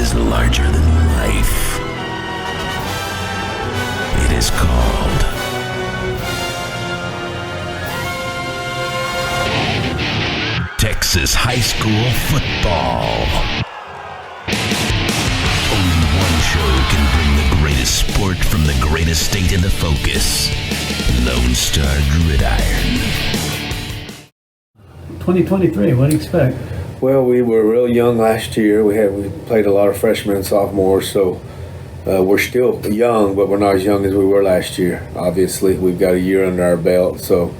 is larger than life. It is called Texas high school football. Only one show can bring the greatest sport from the greatest state into focus. Lone Star Gridiron. 2023, what do you expect? Well, we were real young last year. We played a lot of freshmen and sophomores, so we're still young, but we're not as young as we were last year. Obviously, we've got a year under our belt, so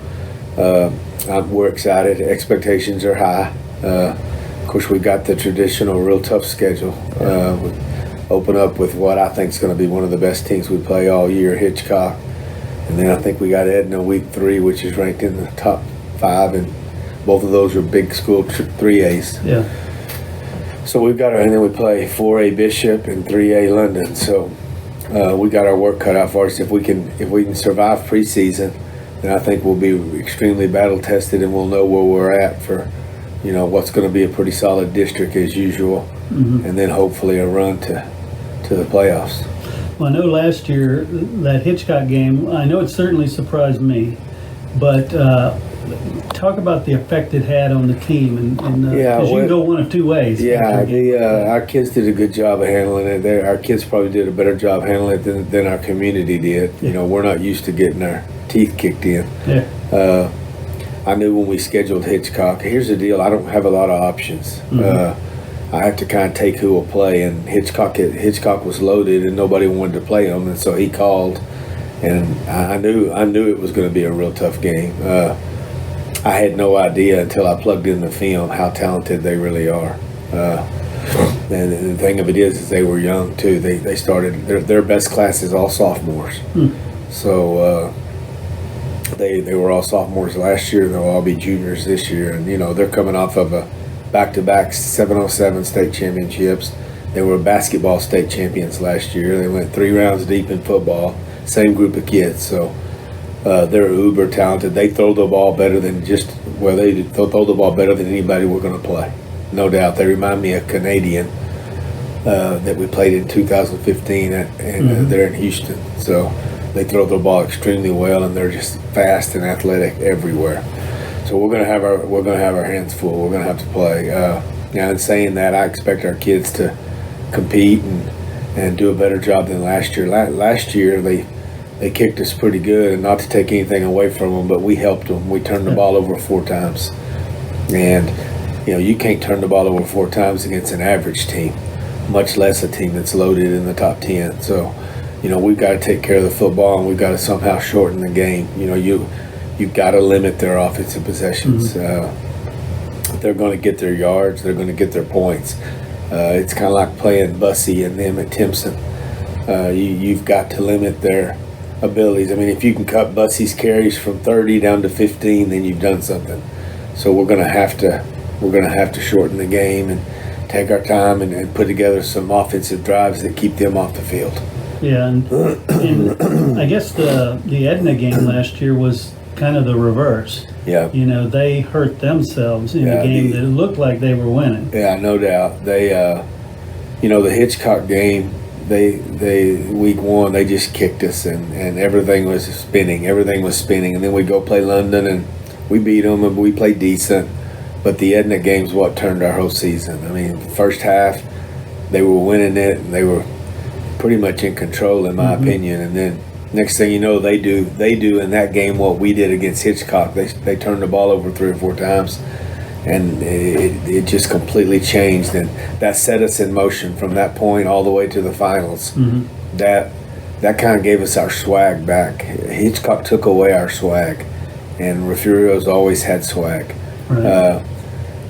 we're excited. Expectations are high. Of course, we got the traditional real tough schedule. We open up with what I think is going to be one of the best teams we play all year, Hitchcock. And then I think we got Edna week 3, which is ranked in the top 5, and both of those are big school 3As. Yeah. So we've got and then we play 4A Bishop and 3A London. So we got our work cut out for us. If we can survive preseason, then I think we'll be extremely battle tested, and we'll know where we're at for, what's going to be a pretty solid district as usual, and then hopefully a run to the playoffs. Well, I know last year that Hitchcock game, I know it certainly surprised me, but talk about the effect it had on the team, and you can go one of two ways. Yeah, our kids did a good job of handling it. Our kids probably did a better job handling it than our community did. Yeah. We're not used to getting our teeth kicked in. Yeah. I knew when we scheduled Hitchcock, here's the deal, I don't have a lot of options. I have to kind of take who will play, and Hitchcock was loaded and nobody wanted to play him, and so he called, and I knew it was going to be a real tough game. I had no idea until I plugged in the film how talented they really are. And the thing of it is they were young too. They started their best class is all sophomores. So they were all sophomores last year. They'll all be juniors this year, and they're coming off of a back-to-back 707 state championships. They were basketball state champions last year. They went 3 rounds deep in football. Same group of kids, so they're uber talented. They throw the ball better than they throw the ball better than anybody we're going to play, no doubt. They remind me of Canadian that we played in 2015 and they're in Houston. So they throw the ball extremely well, and they're just fast and athletic everywhere. So we're gonna have our hands full. We're gonna have to play. Now, in saying that, I expect our kids to compete and do a better job than last year. Last year they kicked us pretty good, and not to take anything away from them, but we helped them. We turned the ball over 4 times, and you can't turn the ball over 4 times against an average team, much less a team that's loaded in the top 10. So we've got to take care of the football, and we've got to somehow shorten the game. You've got to limit their offensive possessions. They're going to get their yards. They're going to get their points. It's kind of like playing Bussy and them at Timpson. You've got to limit their abilities. I mean, if you can cut Bussy's carries from 30 down to 15, then you've done something. So we're going to have to shorten the game and take our time and put together some offensive drives that keep them off the field. Yeah, and I guess the Edna game last year was kind of the reverse. Yeah. They hurt themselves in a game that looked like they were winning. Yeah, no doubt. They, the Hitchcock game, they week 1, they just kicked us, and everything was spinning. And then we go play London, and we beat them, and we played decent. But the Edna game's what turned our whole season. I mean, first half, they were winning it, and they were pretty much in control, in my opinion. And then next thing you know, they do in that game what we did against Hitchcock. They turned the ball over 3 or 4 times, and it just completely changed, and that set us in motion from that point all the way to the finals. That kind of gave us our swag back. Hitchcock took away our swag, and Refugio's always had swag. Right.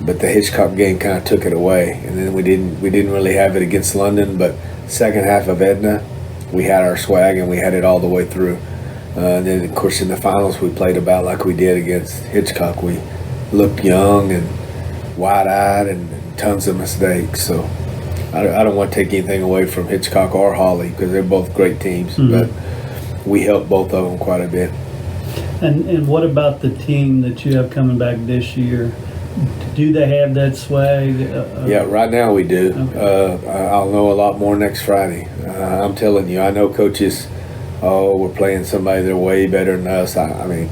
But the Hitchcock game kind of took it away, and then we didn't really have it against London. But second half of Edna, we had our swag, and we had it all the way through. And then, of course, in the finals, we played about like we did against Hitchcock. We looked young and wide-eyed and tons of mistakes. So I don't want to take anything away from Hitchcock or Holly, because they're both great teams. But we helped both of them quite a bit. And what about the team that you have coming back this year? Do they have that swag? Yeah, right now we do. Okay. I'll know a lot more next Friday. I'm telling you, I know coaches, we're playing somebody they're way better than us. I mean,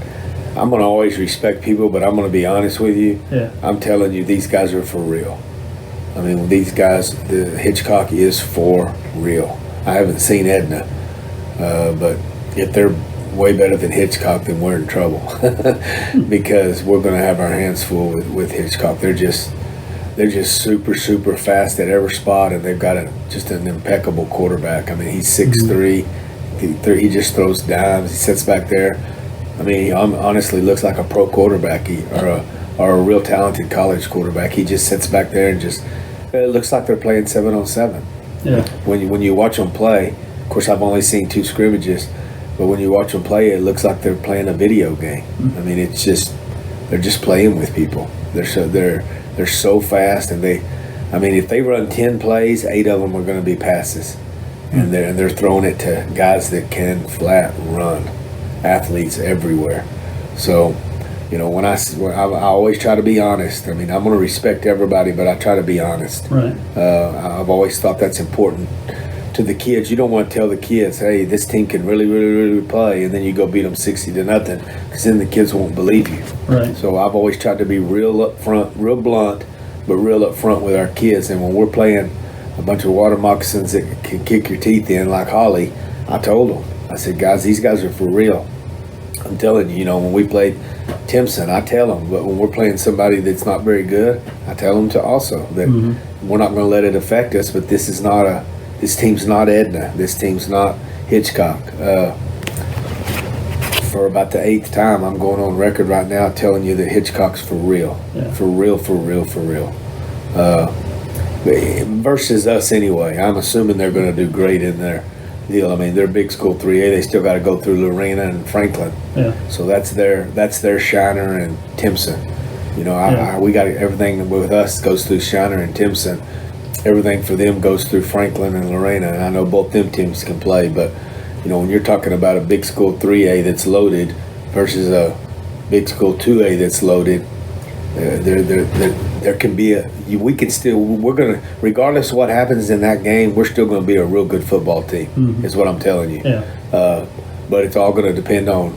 I'm going to always respect people, but I'm going to be honest with you. Yeah. I'm telling you, these guys are for real. I mean, these guys, the Hitchcock is for real. I haven't seen Edna, but if they're way better than Hitchcock, then we're in trouble because we're going to have our hands full with Hitchcock. They're just super, super fast at every spot, and they've got just an impeccable quarterback. I mean, he's 6'3". He just throws dimes. He sits back there. I mean, he honestly looks like a pro quarterback or a real talented college quarterback. He just sits back there and it looks like they're playing 7-on-7. Yeah. When you watch them play, of course, I've only seen 2 scrimmages. But when you watch them play, it looks like they're playing a video game. I mean, they're just playing with people. They're so fast, and if they run 10 plays, 8 of them are going to be passes, and they're throwing it to guys that can flat run, athletes everywhere. So, when I always try to be honest. I mean, I'm going to respect everybody, but I try to be honest. Right. I've always thought that's important. To the kids, you don't want to tell the kids, hey, this team can really, really, really play, and then you go beat them 60-0, because then the kids won't believe you. Right. So I've always tried to be real up front, real blunt, but real up front with our kids. And when we're playing a bunch of water moccasins that can kick your teeth in like Holly, I told them, I said, guys, these guys are for real. I'm telling you, when we played Timpson, I tell them, but when we're playing somebody that's not very good, I tell them to also that we're not going to let it affect us, but this team's not Edna. This team's not Hitchcock. For about the 8th time, I'm going on record right now telling you that Hitchcock's for real. Yeah. For real, for real, for real. Versus us anyway. I'm assuming they're going to do great in their deal. I mean, they're big school 3A. They still got to go through Lorena and Franklin. Yeah. So that's their Shiner and Timpson. We got everything with us goes through Shiner and Timpson. Everything for them goes through Franklin and Lorena, and I know both them teams can play, but when you're talking about a big school 3A that's loaded versus a big school 2A that's loaded, there can be we're going to, regardless of what happens in that game, we're still going to be a real good football team, is what I'm telling you. Yeah. But it's all going to depend on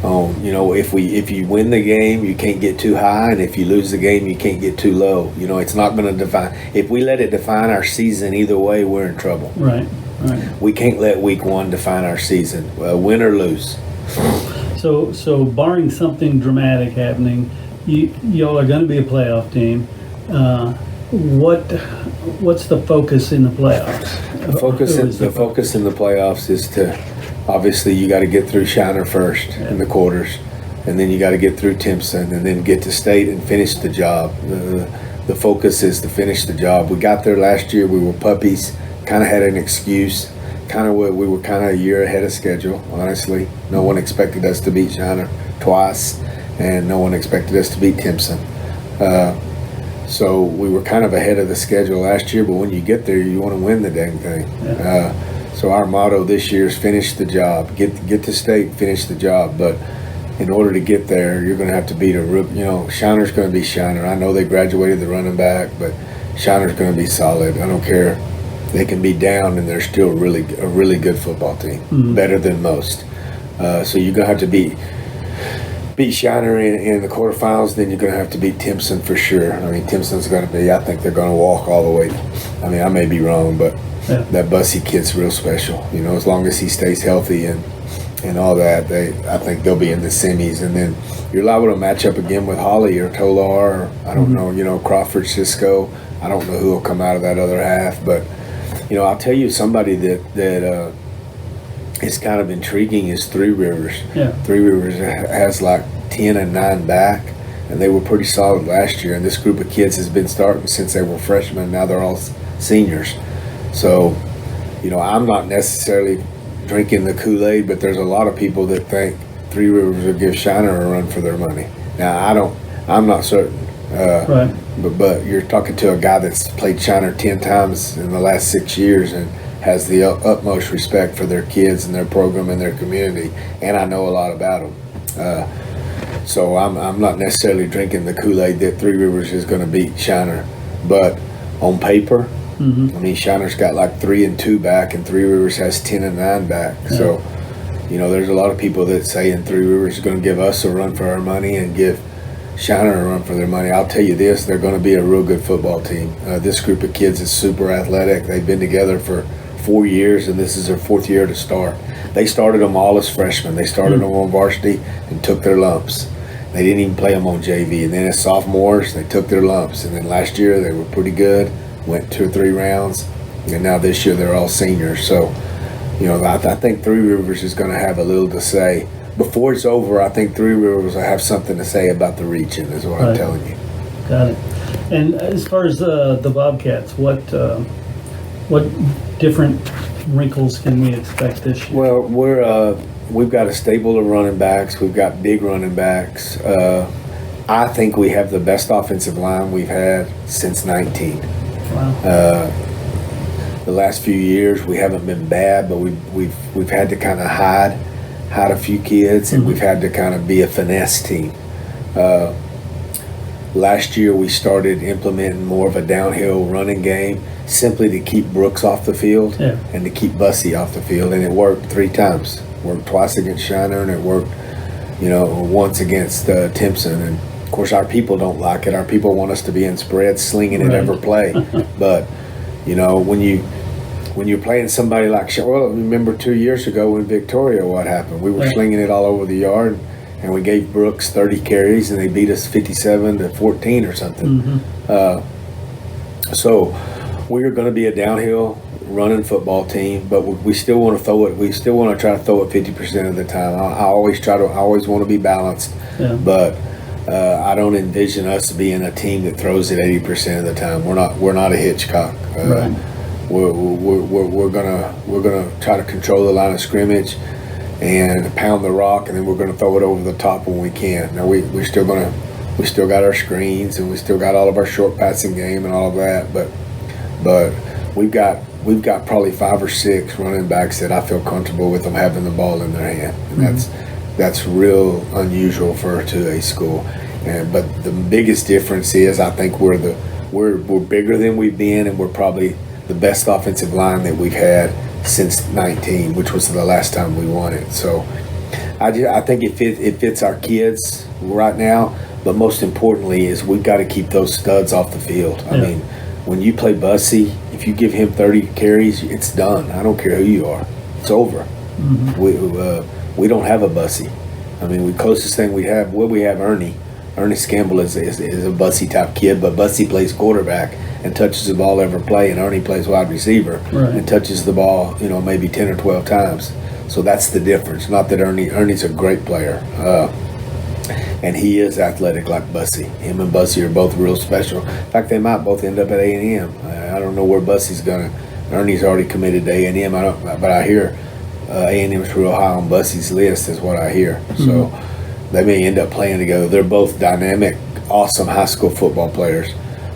if you win the game, you can't get too high, and if you lose the game, you can't get too low. It's not going to define. If we let it define our season either way, we're in trouble. Right. We can't let week 1 define our season, win or lose. So barring something dramatic happening, y'all are going to be a playoff team. What's the focus in the playoffs? The focus in the playoffs is to. Obviously, you got to get through Shiner first in the quarters, and then you got to get through Timpson, and then get to state and finish the job. The focus is to finish the job. We got there last year. We were puppies, kind of had an excuse. We were kind of a year ahead of schedule, honestly. No one expected us to beat Shiner twice, and no one expected us to beat Timpson. So we were kind of ahead of the schedule last year, but when you get there, you want to win the dang thing. Yeah. So our motto this year is finish the job. Get to state, finish the job. But in order to get there, you're going to have to beat Shiner's going to be Shiner. I know they graduated the running back, but Shiner's going to be solid. I don't care. They can be down, and they're still a really good football team, better than most. So you're going to have to beat Shiner in the quarterfinals. Then you're going to have to beat Timpson for sure. I mean, Timpson's going to be. I think they're going to walk all the way. I mean, I may be wrong, but. Yeah. That Bussy kid's real special. As long as he stays healthy and all that, I think they'll be in the semis. And then you're liable to match up again with Holly or Tolar, or I don't know, Crawford, Cisco. I don't know who will come out of that other half. But, I'll tell you somebody that is kind of intriguing is Three Rivers. Yeah. Three Rivers has like 10 and 9 back, and they were pretty solid last year. And this group of kids has been starting since they were freshmen. Now they're all seniors. So, I'm not necessarily drinking the Kool-Aid, but there's a lot of people that think Three Rivers will give Shiner a run for their money. Now, I'm not certain. Right. But you're talking to a guy that's played Shiner 10 times in the last 6 years and has the utmost respect for their kids and their program and their community, and I know a lot about them. So I'm not necessarily drinking the Kool-Aid that Three Rivers is going to beat Shiner, but on paper, I mean, Shiner's got like 3-2 back, and Three Rivers has 10-9 back. Yeah. So, there's a lot of people that say Three Rivers is going to give us a run for our money and give Shiner a run for their money. I'll tell you this, they're going to be a real good football team. This group of kids is super athletic. They've been together for 4 years, and this is their 4th year to start. They started them all as freshmen. They started them on varsity and took their lumps. They didn't even play them on JV. And then as sophomores, they took their lumps. And then last year, they were pretty good, went 2 or 3 rounds. And now this year, they're all seniors. So, I think Three Rivers is going to have a little to say. Before it's over, I think Three Rivers will have something to say about the region, is what I'm telling you. Got it. And as far as the Bobcats, what different wrinkles can we expect this year? Well, we've got a stable of running backs. We've got big running backs. I think we have the best offensive line we've had since 19. Wow. The last few years we haven't been bad, but we've had to kind of hide a few kids, and we've had to kind of be a finesse team. Last year we started implementing more of a downhill running game, simply to keep Brooks off the field and to keep Bussey off the field, and it worked 3 times. Worked twice against Shiner, and it worked, once against Timpson. And of course, our people don't like it. Our people want us to be in spread, slinging it every play. But when you're playing somebody like remember 2 years ago in Victoria, what happened? We were slinging it all over the yard, and we gave Brooks 30 carries, and they beat us 57-14 or something. So we're going to be a downhill running football team, but we still want to throw it. We still want to try to throw it 50% of the time. I always want to be balanced, but I don't envision us being a team that throws it 80% of the time. We're not a Hitchcock. We're gonna try to control the line of scrimmage and pound the rock, and then we're gonna throw it over the top when we can. Now we still got our screens, and we still got all of our short passing game and all of that, but we've got probably 5 or 6 running backs that I feel comfortable with them having the ball in their hand, and that's real unusual for a 2A school. But the biggest difference is I think we're bigger than we've been, and we're probably the best offensive line that we've had since 19, which was the last time we won it. So I think it fits our kids right now, but most importantly is we've got to keep those studs off the field. I mean, when you play Bussey, if you give him 30 carries, it's done. I don't care who you are. It's over. We don't have a Bussey. I mean, the closest thing we have Ernie. Ernie Scamble is a Bussey type kid, but Bussey plays quarterback and touches the ball every play, and Ernie plays wide receiver and touches the ball, maybe 10 or 12 times. So that's the difference. Not that Ernie's a great player, and he is athletic like Bussey. Him and Bussey are both real special. In fact, they might both end up at A&M. I don't know where Bussey's gonna. Ernie's already committed to A&M. But I hear A&M's real high on Bussey's list, is what I hear. So they may end up playing together. They're both dynamic, awesome high school football players,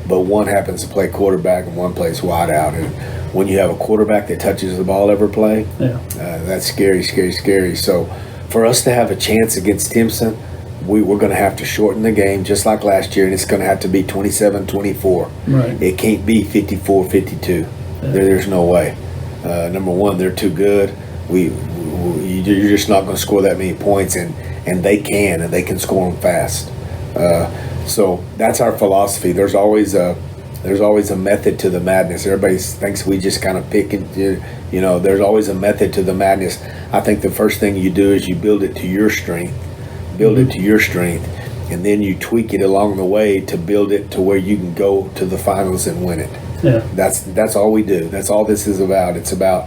but one happens to play quarterback and one plays wide out. And when you have a quarterback that touches the ball every play, that's scary, scary, scary. So for us to have a chance against Timpson, we're going to have to shorten the game just like last year, and it's going to have to be 27-24. It can't be 54-52. There's no way. Number one, they're too good. You're just not going to score that many points, and they can score them fast. So that's our philosophy. There's always a method to the madness. Everybody thinks we just kind of pick and there's always a method to the madness. I think the first thing you do is you build it to your strength, and then you tweak it along the way to build it to where you can go to the finals and win it. That's all we do. That's all this is about. It's about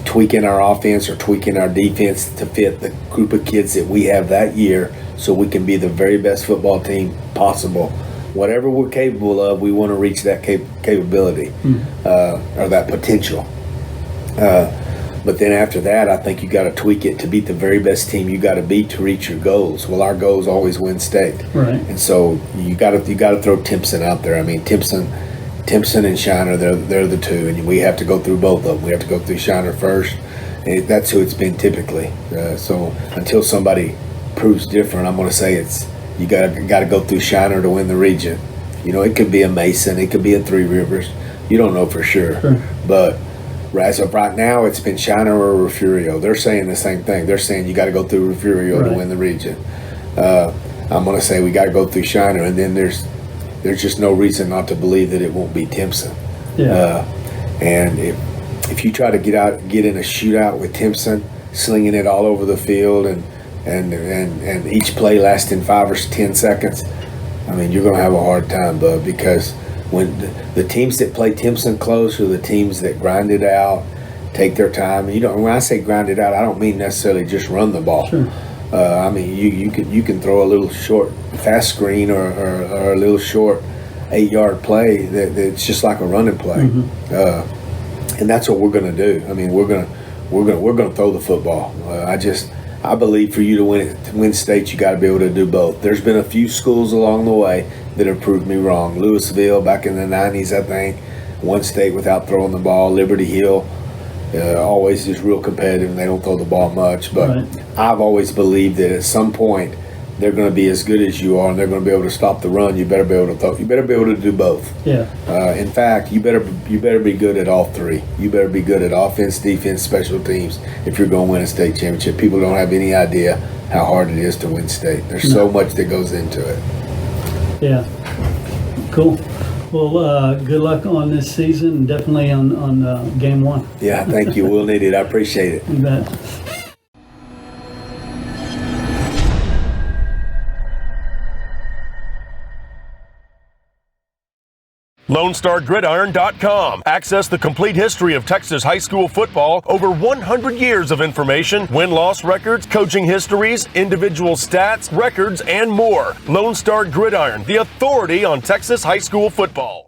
tweaking our offense or tweaking our defense to fit the group of kids that we have that year, so we can be the very best football team possible. Whatever we're capable of, we want to reach that capability or that potential. But then after that, I think you got to tweak it to beat the very best team you got to beat to reach your goals. Well, our goal is always win state, and so you got to throw Timpson out there. I mean, Timpson and Shiner, they're the two, and we have to go through both of them. We have to go through Shiner first. And that's who it's been typically. So until somebody proves different, I'm going to say it's you got to go through Shiner to win the region. You know, it could be a Mason, it could be a Three Rivers. You don't know for sure. But as of right now, it's been Shiner or Refugio. They're saying the same thing. They're saying you got to go through Refugio to win the region. I'm going to say we got to go through Shiner, and then there's just no reason not to believe that it won't be Timpson. And if you try to get in a shootout with Timpson, slinging it all over the field, and each play lasting 5 or 10 seconds, I mean, you're going to have a hard time, bud, because when the teams that play Timpson close are the teams that grind it out, take their time. When I say grind it out, I don't mean necessarily just run the ball. I mean, you can throw a little short fast screen or a little short 8-yard play that's just like a running play, and that's what we're going to do. I mean, we're going to throw the football. I believe for you to win state, you got to be able to do both. There's been a few schools along the way that have proved me wrong. Louisville back in the 90s, I think, won state without throwing the ball. Liberty Hill always is real competitive, and they don't throw the ball much. But I've always believed that at some point they're going to be as good as you are, and they're going to be able to stop the run. You better be able to throw. You better be able to do both. In fact, you better be good at all three. You better be good at offense, defense, special teams if you're going to win a state championship. People don't have any idea how hard it is to win state. There's so much that goes into it. Cool. Well, good luck on this season, and definitely on game 1. Yeah, thank you. We'll need it. I appreciate it. You bet. LoneStarGridiron.com. Access the complete history of Texas high school football, over 100 years of information, win-loss records, coaching histories, individual stats, records, and more. Lone Star Gridiron, the authority on Texas high school football.